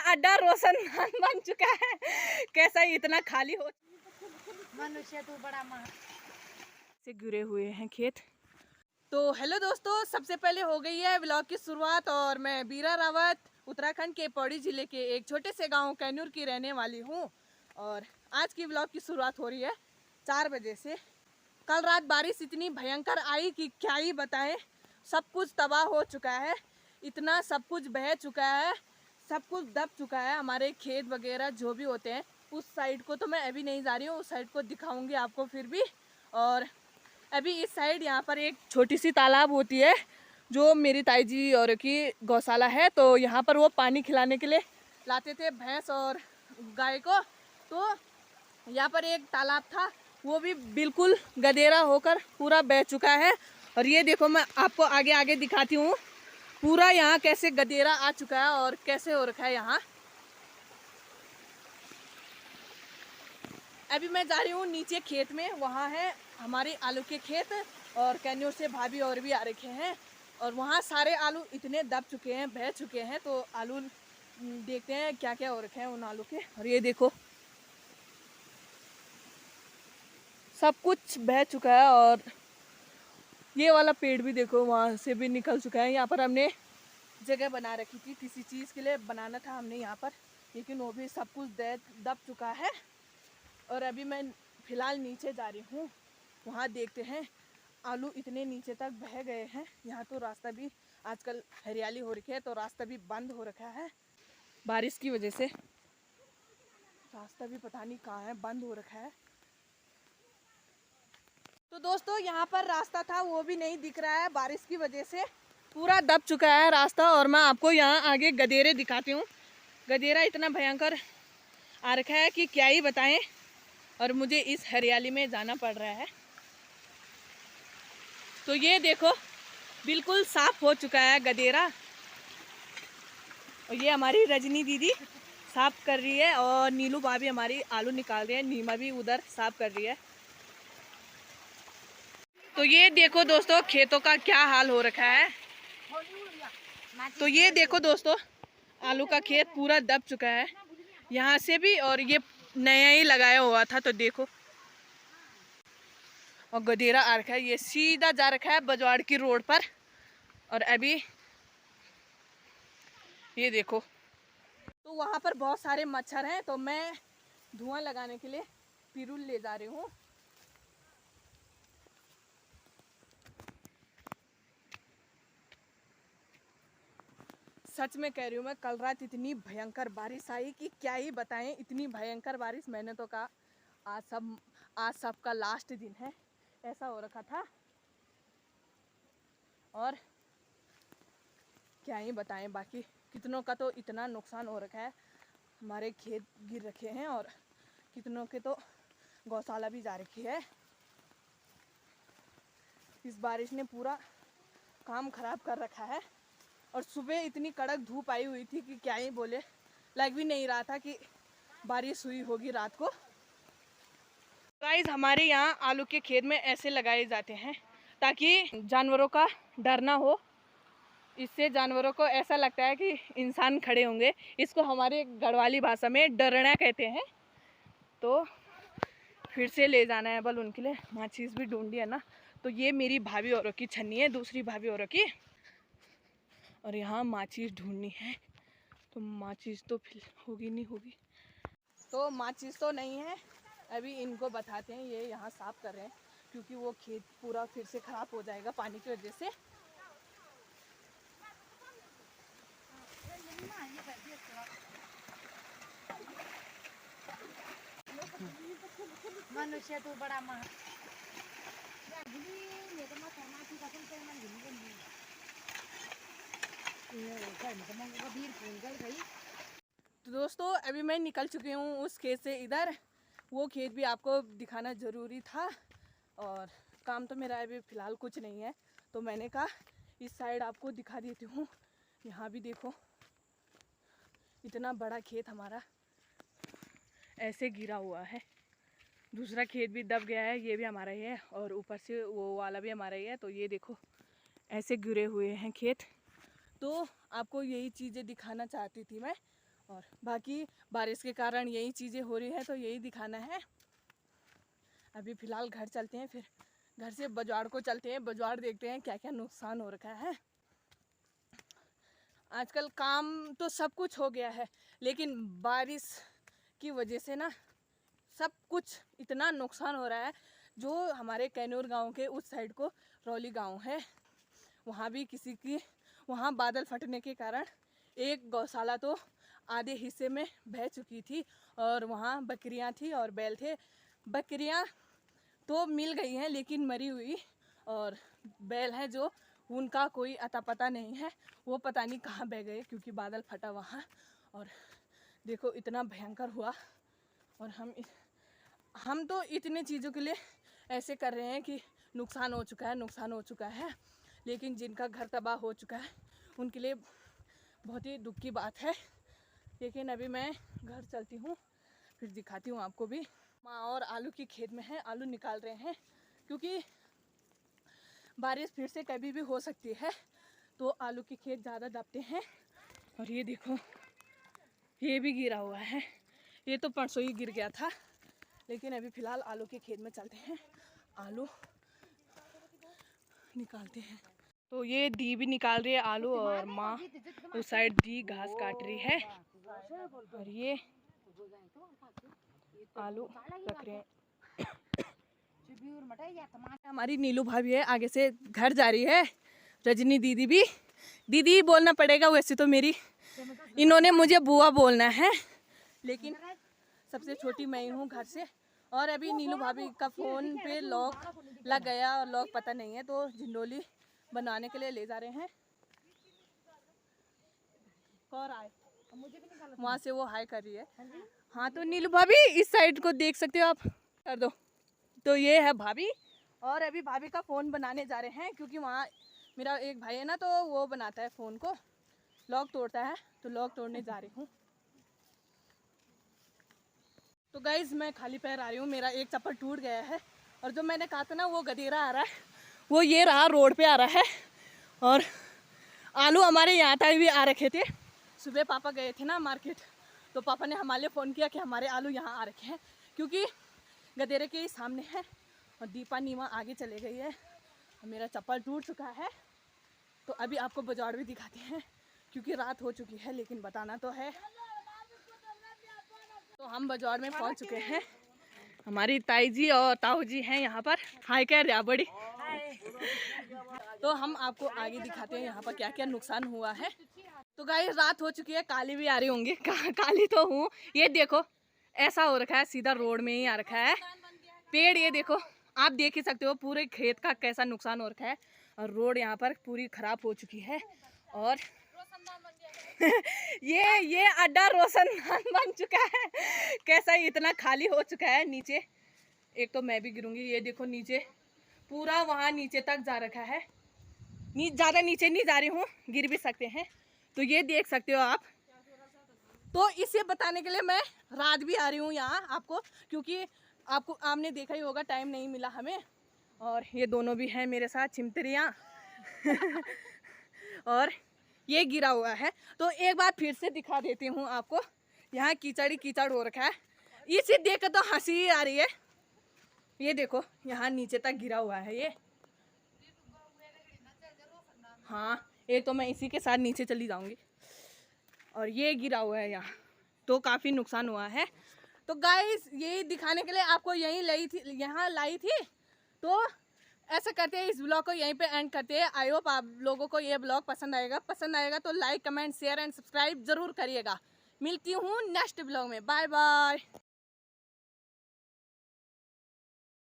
अड्डा रोशनदान बन चुका है। कैसा इतना खाली हो मनुष्य तो बड़ा से गिरे हुए हैं खेत। तो हेलो दोस्तों, सबसे पहले हो गई है व्लॉग की शुरुआत और मैं बीरा रावत उत्तराखंड के पौड़ी जिले के एक छोटे से गांव कैनूर की रहने वाली हूं और आज की व्लॉग की शुरुआत हो रही है 4 बजे से। कल रात बारिश इतनी भयंकर आई कि क्या ही बताएं, सब कुछ तबाह हो चुका है, इतना सब कुछ बह चुका है, सब कुछ दब चुका है। हमारे खेत वगैरह जो भी होते हैं उस साइड को तो मैं अभी नहीं जा रही हूँ, उस साइड को दिखाऊंगी आपको फिर भी। और अभी इस साइड यहाँ पर एक छोटी सी तालाब होती है जो मेरी ताई जी और की गौशाला है, तो यहाँ पर वो पानी खिलाने के लिए लाते थे भैंस और गाय को। तो यहाँ पर एक तालाब था, वो भी बिल्कुल गदेरा होकर पूरा बह चुका है। और ये देखो, मैं आपको आगे आगे दिखाती हूँ पूरा यहाँ कैसे गदेरा आ चुका है और कैसे हो रखा है यहाँ। अभी मैं जा रही हूँ नीचे खेत में, वहाँ है हमारे आलू के खेत और कैन्योर से भाभी और भी आ रखे हैं और वहाँ सारे आलू इतने दब चुके हैं, बह चुके हैं। तो आलू देखते हैं क्या क्या हो रखे हैं उन आलू के। और ये देखो सब कुछ बह चुका है और ये वाला पेड़ भी देखो वहाँ से भी निकल चुका है। यहाँ पर हमने जगह बना रखी थी, किसी चीज़ के लिए बनाना था हमने यहाँ पर, लेकिन वो भी सब कुछ दब चुका है। और अभी मैं फ़िलहाल नीचे जा रही हूँ, वहाँ देखते हैं आलू इतने नीचे तक बह गए हैं। यहाँ तो रास्ता भी आजकल हरियाली हो रखी है तो रास्ता भी बंद हो रखा है बारिश की वजह से, रास्ता भी पता नहीं कहाँ है, बंद हो रखा है। तो दोस्तों यहाँ पर रास्ता था वो भी नहीं दिख रहा है, बारिश की वजह से पूरा दब चुका है रास्ता। और मैं आपको यहाँ आगे गदेरे दिखाती हूँ, गदेरा इतना भयंकर आ रखा है कि क्या ही बताएं। और मुझे इस हरियाली में जाना पड़ रहा है। तो ये देखो बिल्कुल साफ हो चुका है गदेरा। और ये हमारी रजनी दीदी साफ कर रही है और नीलू भाभी हमारी आलू निकाल रही है, नीमा भी उधर साफ कर रही है। तो ये देखो दोस्तों खेतों का क्या हाल हो रखा है। तो ये देखो दोस्तों आलू का खेत पूरा दब चुका है यहाँ से भी, और ये नया ही लगाया हुआ था। तो देखो और गदेरा आ रखा है, ये सीधा जा रखा है बजवाड़ की रोड पर। और अभी ये देखो तो वहाँ पर बहुत सारे मच्छर हैं, तो मैं धुआं लगाने के लिए पिरूल ले जा रही हूँ। सच में कह रही हूँ मैं, कल रात इतनी भयंकर बारिश आई कि क्या ही बताएं, इतनी भयंकर बारिश। मैंने तो कहा आज सबका लास्ट दिन है, ऐसा हो रखा था। और क्या ही बताएं, बाकी कितनों का तो इतना नुकसान हो रखा है, हमारे खेत गिर रखे हैं और कितनों के तो गौशाला भी जा रखी है। इस बारिश ने पूरा काम खराब कर रखा है। और सुबह इतनी कड़क धूप आई हुई थी कि क्या ही बोले, लग भी नहीं रहा था कि बारिश हुई होगी रात को। गाइस हमारे यहाँ आलू के खेत में ऐसे लगाए जाते हैं ताकि जानवरों का डर ना हो। इससे जानवरों को ऐसा लगता है कि इंसान खड़े होंगे। इसको हमारे गढ़वाली भाषा में डरना कहते हैं। तो फिर से ले जाना है बल उनके लिए, माचिस भी ढूंढी है ना। तो ये मेरी भाभी औरों की छन्नी है, दूसरी भाभी औरों की। और यहाँ माचिस ढूंढनी है, तो माचिस तो फिर होगी नहीं होगी, तो माचिस तो नहीं है। अभी इनको बताते हैं, ये यहाँ साफ कर रहे हैं क्योंकि वो खेत पूरा फिर से खराब हो जाएगा पानी की वजह से। मनुष्य तो बड़ा तो दोस्तों अभी मैं निकल चुकी हूँ उस खेत से इधर, वो खेत भी आपको दिखाना ज़रूरी था। और काम तो मेरा अभी फ़िलहाल कुछ नहीं है, तो मैंने कहा इस साइड आपको दिखा देती हूँ। यहाँ भी देखो इतना बड़ा खेत हमारा ऐसे गिरा हुआ है, दूसरा खेत भी दब गया है, ये भी हमारा ही है और ऊपर से वो वाला भी हमारा ही है। तो ये देखो ऐसे गिरे हुए हैं खेत। तो आपको यही चीज़ें दिखाना चाहती थी मैं। और बाकी बारिश के कारण यही चीज़ें हो रही है, तो यही दिखाना है। अभी फ़िलहाल घर चलते हैं, फिर घर से बाजार को चलते हैं, बाजार देखते हैं क्या क्या नुकसान हो रखा है। आजकल काम तो सब कुछ हो गया है, लेकिन बारिश की वजह से ना सब कुछ इतना नुकसान हो रहा है। जो हमारे कैनूर गांव के उस साइड को रौली गांव है, वहाँ भी किसी की वहाँ बादल फटने के कारण एक गौशाला तो आधे हिस्से में बह चुकी थी, और वहाँ बकरियाँ थी और बैल थे। बकरियाँ तो मिल गई हैं लेकिन मरी हुई, और बैल हैं जो उनका कोई अता पता नहीं है, वो पता नहीं कहाँ बह गए क्योंकि बादल फटा वहाँ। और देखो इतना भयंकर हुआ, और हम तो इतने चीज़ों के लिए ऐसे कर रहे हैं कि नुकसान हो चुका है, लेकिन जिनका घर तबाह हो चुका है उनके लिए बहुत ही दुख की बात है। लेकिन अभी मैं घर चलती हूँ, फिर दिखाती हूँ आपको भी। माँ और आलू की खेत में है, आलू निकाल रहे हैं क्योंकि बारिश फिर से कभी भी हो सकती है, तो आलू की खेत ज़्यादा दबते हैं। और ये देखो ये भी गिरा हुआ है, ये तो परसों ही गिर गया था। लेकिन अभी फ़िलहाल आलू के खेत में चलते हैं, आलू निकालते हैं। तो ये दी भी निकाल रही है आलू, और माँ उस साइड दी घास काट रही है, और ये आलू रख रहे हैं। हमारी नीलू भाभी है, आगे से घर जा रही है। रजनी दीदी भी, दीदी बोलना पड़ेगा वैसे तो मेरी, इन्होंने मुझे बुआ बोलना है, लेकिन सबसे छोटी मैं हूँ घर से। और अभी नीलू भाभी का फ़ोन पे लॉक लग गया और लॉक पता नहीं है, तो झंडोली बनाने के लिए ले जा रहे हैं। और आए वहाँ से वो हाई कर रही है। हाँ तो नीलू भाभी इस साइड को देख सकते हो आप, कर दो। तो ये है भाभी, और अभी भाभी का फ़ोन बनाने जा रहे हैं क्योंकि वहाँ मेरा एक भाई है ना, तो वो बनाता है फ़ोन को, लॉक तोड़ता है, तो लॉक तोड़ने जा रही हूँ। तो गाइज़ मैं खाली पैर आ रही हूँ, मेरा एक चप्पल टूट गया है, और जो मैंने कहा था ना वो गधेरा आ रहा है, वो ये रहा रोड पे आ रहा है। और आलू हमारे यहाँ तक भी आ रखे थे। सुबह पापा गए थे ना मार्केट, तो पापा ने हमारे लिए फ़ोन किया कि हमारे आलू यहाँ आ रखे हैं, क्योंकि गधेरे के ही सामने है, और दीपा नीमा आगे चले गई है, और मेरा चप्पल टूट चुका है। तो अभी आपको बाजार भी दिखाते हैं क्योंकि रात हो चुकी है, लेकिन बताना तो है। तो हम बाजार में पहुंच चुके हैं, हमारी ताई जी और ताऊ जी हैं यहाँ पर। हाय कह रहा बड़ी। तो हम आपको आगे दिखाते हैं यहाँ पर क्या क्या नुकसान हुआ है। तो गाइस रात हो चुकी है, काली भी आ रही होंगी, काली तो हूँ। ये देखो ऐसा हो रखा है, सीधा रोड में ही आ रखा है पेड़। ये देखो आप देख ही सकते हो पूरे खेत का कैसा नुकसान हो रखा है, और रोड यहाँ पर पूरी खराब हो चुकी है। और ये अड्डा रोशनदान बन चुका है, कैसा इतना खाली हो चुका है। नीचे एक तो मैं भी गिरूंगी, ये देखो नीचे पूरा वहाँ नीचे तक जा रखा है। ज़्यादा नीचे नहीं जा रही हूँ, गिर भी सकते हैं, तो ये देख सकते हो आप। तो इसे बताने के लिए मैं रात भी आ रही हूँ यहाँ आपको, क्योंकि आपने देखा ही होगा टाइम नहीं मिला हमें। और ये दोनों भी हैं मेरे साथ चिमतरियाँ और ये गिरा हुआ है। तो एक बार फिर से दिखा देती हूँ आपको, यहाँ कीचड़ ही कीचड़ हो रखा है। इसे देख कर तो हंसी आ रही है। ये देखो यहाँ नीचे तक गिरा हुआ है ये। हाँ एक तो मैं इसी के साथ नीचे चली जाऊंगी, और ये गिरा हुआ है यहाँ, तो काफ़ी नुकसान हुआ है। तो गाइस यही दिखाने के लिए आपको यहाँ लाई थी। तो ऐसा करते हैं, इस ब्लॉग को यहीं पे एंड करते हैं। आई होप आप लोगों को ये ब्लॉग पसंद आएगा तो like comment share and subscribe ज़रूर करिएगा। मिलती हूँ नेक्स्ट ब्लॉग में, बाय बाय।